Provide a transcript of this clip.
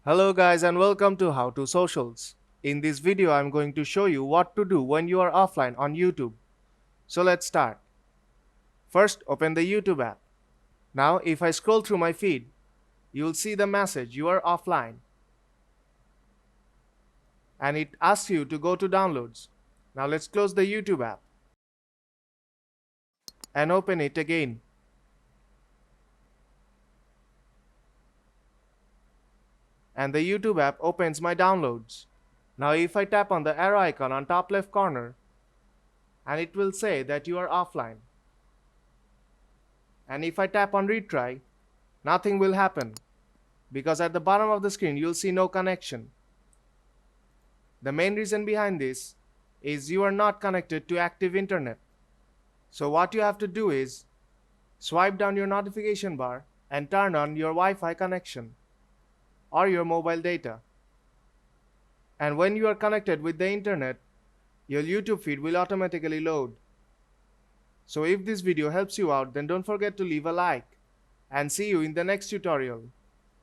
Hello guys and welcome to How to Socials. In this video I'm going to show you what to do when you are offline on YouTube. So let's start. First open the YouTube app. Now if I scroll through my feed, you'll see the message you are offline and it asks you to go to downloads. Now let's close the YouTube app and open it again. And the YouTube app opens my downloads. Now if I tap on the arrow icon on top left corner, and it will say that you are offline. And if I tap on retry, nothing will happen because at the bottom of the screen you'll see no connection. The main reason behind this is you are not connected to active internet. So what you have to do is swipe down your notification bar and turn on your Wi-Fi connection or your mobile data. And when you are connected with the internet, your YouTube feed will automatically load. So if this video helps you out, then don't forget to leave a like and see you in the next tutorial.